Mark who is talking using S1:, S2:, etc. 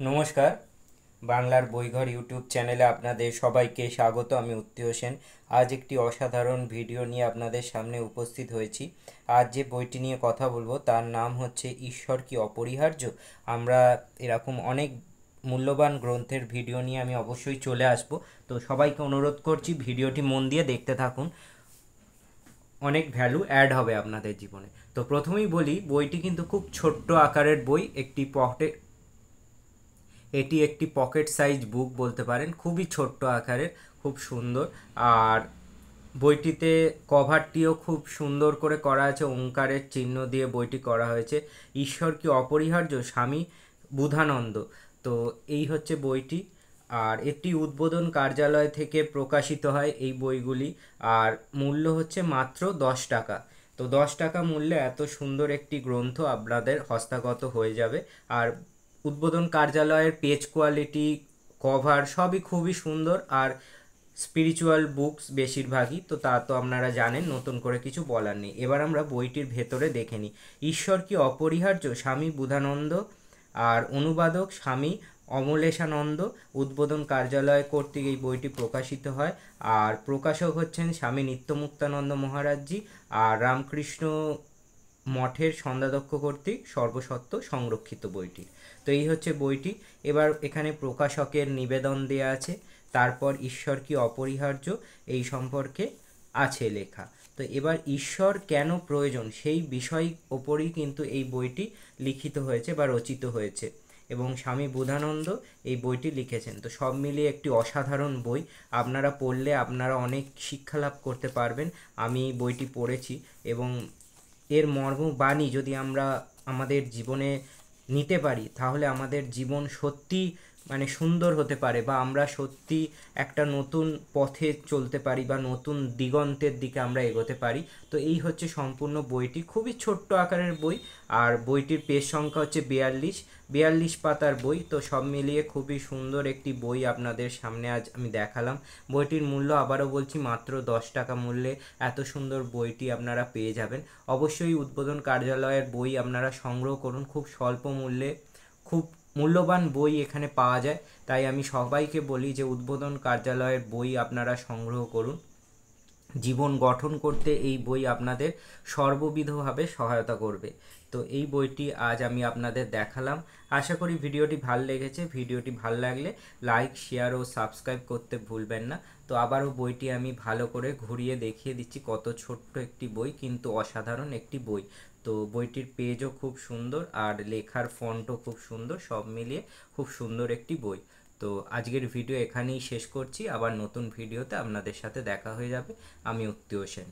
S1: নমস্কার। বাংলার বইঘর ইউটিউব চ্যানেলে আপনাদের সবাইকে স্বাগত। আমি উত্তীয় সেন। আজ একটি অসাধারণ ভিডিও নিয়ে আপনাদের সামনে উপস্থিত হয়েছি। আজ যে বইটি নিয়ে কথা বলবো তার নাম হচ্ছে ঈশ্বর কি অপরিহার্য। আমরা এরকম অনেক মূল্যবান গ্রন্থের ভিডিও নিয়ে আমি অবশ্যই চলে আসব। তো সবাইকে অনুরোধ করছি ভিডিওটি মন দিয়ে দেখতে থাকুন, অনেক ভ্যালু অ্যাড হবে আপনাদের জীবনে। তো প্রথমেই বলি, বইটি কিন্তু খুব ছোট্ট আকারের বই। এটি একটি পকেট সাইজ বুক বলতে পারেন, খুবই ছোট্ট আকারের, খুব সুন্দর। আর বইটিতে কভারটিও খুব সুন্দর করে করা আছে, ওঙ্কারের চিহ্ন দিয়ে বইটি করা হয়েছে। ঈশ্বর কি অপরিহার্য, স্বামী বুধানন্দ। তো এই হচ্ছে বইটি। আর একটি উদ্বোধন কার্যালয় থেকে প্রকাশিত হয় এই বইগুলি। আর মূল্য হচ্ছে মাত্র 10 টাকা। তো 10 টাকা মূল্যে এত সুন্দর একটি গ্রন্থ আপনাদের হস্তগত হয়ে যাবে। আর উদ্বোধন কার্যালয়ের পেজ কোয়ালিটি, কভার সবই খুবই সুন্দর। আর স্পিরিচুয়াল বুকস বেশিরভাগই, তো তা তো আপনারা জানেন, নতুন করে কিছু বলার নেই। এবার আমরা বইটির ভেতরে দেখে নিই। ঈশ্বর কি অপরিহার্য, স্বামী বুধানন্দ। আর অনুবাদক স্বামী অমলেশানন্দ। উদ্বোধন কার্যালয় কর্তৃক এই বইটি প্রকাশিত হয়। আর প্রকাশক হচ্ছেন স্বামী নিত্যমুক্তানন্দ মহারাজজি। আর রামকৃষ্ণ মঠের সন্ধ্যাদক্ষ কর্তৃক সর্বসত্ব সংরক্ষিত বইটি। তো এই হচ্ছে বইটি। এবার এখানে প্রকাশকের নিবেদন দেয়া আছে, তারপর ঈশ্বর কি অপরিহার্য এই সম্পর্কে আছে লেখা। তো এবার ঈশ্বর কেন প্রয়োজন সেই বিষয় ওপরই কিন্তু এই বইটি লিখিত হয়েছে বা রচিত হয়েছে, এবং স্বামী বুধানন্দ এই বইটি লিখেছেন। তো সব মিলিয়ে একটি অসাধারণ বই। আপনারা পড়লে আপনারা অনেক শিক্ষা লাভ করতে পারবেন। আমি বইটি পড়েছি, এবং এর মর্মবাণী যদি আমরা আমাদের জীবনে নিতে পারি তাহলে আমাদের জীবন সত্যি মানে সুন্দর হতে পারে, বা আমরা সত্যি একটা নতুন পথে চলতে পারি, বা নতুন দিগন্তের দিকে আমরা এগোতে পারি। তো এই হচ্ছে সম্পূর্ণ বইটি, খুবই ছোট্ট আকারের বই। আর বইটির পেজ সংখ্যা হচ্ছে 42 পাতার বই। তো সব মিলিয়ে খুবই সুন্দর একটি বই আপনাদের সামনে আজ আমি দেখালাম। বইটির মূল্য আবারও বলছি মাত্র 10 টাকা মূল্যে এত সুন্দর বইটি আপনারা পেয়ে যাবেন। অবশ্যই উদ্বোধন কার্যালয়ের বই আপনারা সংগ্রহ করুন, খুব স্বল্প মূল্যে খুব মূল্যবান বই এখানে পাওয়া যায়। তাই আমি সবাইকে বলি যে উদ্বোধন কার্যালয়ের বই আপনারা সংগ্রহ করুন। জীবন গঠন করতে এই বই আপনাদের সর্ববিধভাবে সহায়তা করবে। তো এই বইটি আজ আমি আপনাদের দেখালাম। আশা করি ভিডিওটি ভালো লেগেছে। ভিডিওটি ভালো লাগলে লাইক, শেয়ার ও সাবস্ক্রাইব করতে ভুলবেন না। তো আবারও বইটি আমি ভালো করে ঘুরিয়ে দেখিয়ে দিচ্ছি, কত ছোট্ট একটি বই কিন্তু অসাধারণ একটি বই। তো বইটির পেজও খুব সুন্দর, আর লেখার ফন্টও খুব সুন্দর, সব মিলিয়ে খুব সুন্দর একটি বই। তো আজকের ভিডিও এখানেই শেষ করছি। আবার নতুন ভিডিওতে আপনাদের সাথে দেখা হয়ে যাবে। আমি উত্তীয় সেন।